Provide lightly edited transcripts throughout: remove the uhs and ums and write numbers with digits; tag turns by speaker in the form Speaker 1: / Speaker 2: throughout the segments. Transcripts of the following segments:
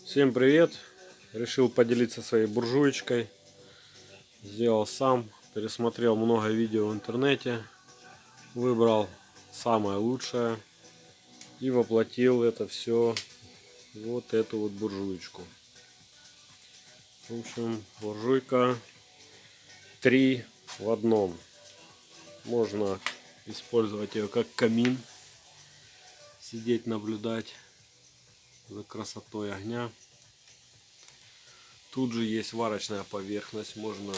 Speaker 1: Всем привет! Решил поделиться своей буржуечкой. Сделал сам, пересмотрел много видео в интернете, выбрал самое лучшее и воплотил это все в вот эту вот буржуечку. В общем, буржуйка 3 в одном. Можно использовать ее как камин, сидеть, наблюдать за красотой огня. Тут же есть варочная поверхность, можно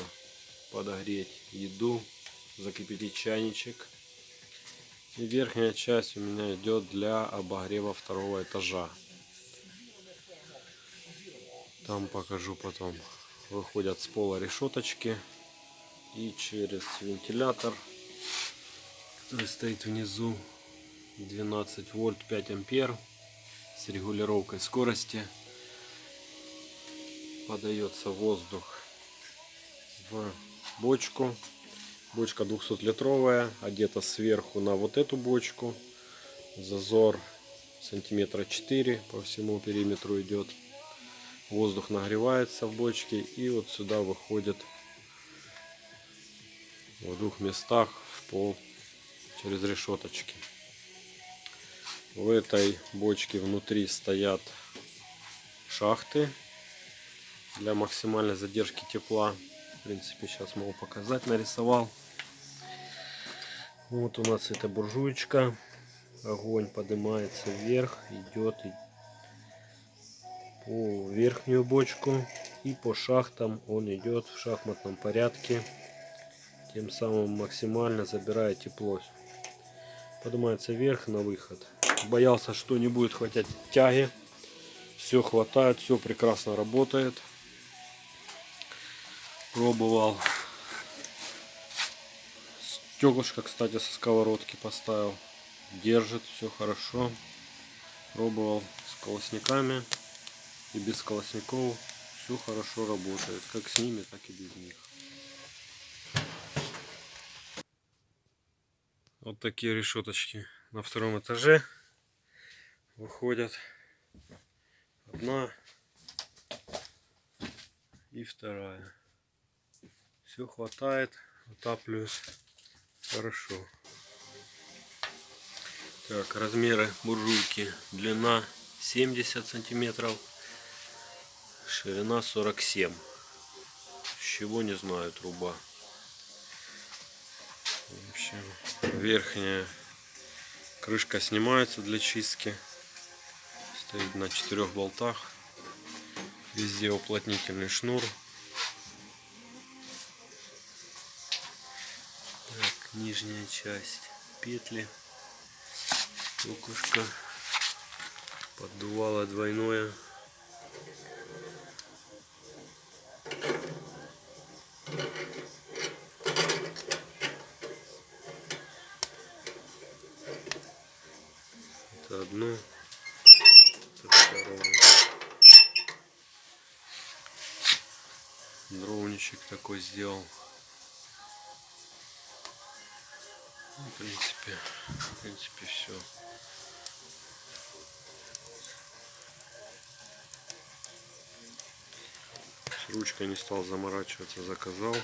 Speaker 1: подогреть еду, закипятить чайничек. И верхняя часть у меня идет для обогрева второго этажа. Там покажу потом. Выходят с пола решеточки и через вентилятор, который стоит внизу, 12 вольт 5 ампер с регулировкой скорости. Подается воздух в бочку. Бочка 200-литровая, одета сверху на вот эту бочку. Зазор сантиметра 4 по всему периметру идет. Воздух нагревается в бочке и вот сюда выходит в двух местах в пол через решеточки. В этой бочке внутри стоят шахты для максимальной задержки тепла. В принципе, сейчас могу показать, нарисовал. Вот у нас эта буржуечка. Огонь поднимается вверх, идет по верхнюю бочку и по шахтам он идет в шахматном порядке, тем самым максимально забирая тепло. Поднимается вверх на выход. Боялся, что не будет хватать тяги. Все хватает, все прекрасно работает. Пробовал. Стеклышко, кстати, со сковородки поставил. Держит, все хорошо. Пробовал с колосниками и без колосников. Все хорошо работает. Как с ними, так и без них. Вот такие решеточки на втором этаже выходят. Одна и вторая. Все хватает, отапливает хорошо. Так, размеры буржуйки. Длина 70 сантиметров, ширина 47. С чего не знаю, труба. В общем, верхняя крышка снимается для чистки. Стоит на 4 болтах. Везде уплотнительный шнур. Так, нижняя часть петли. Стеклышко. Поддувало двойное. Это одно. Это второе. Дровничек такой сделал. Ну, в принципе все. С ручкой не стал заморачиваться, заказал.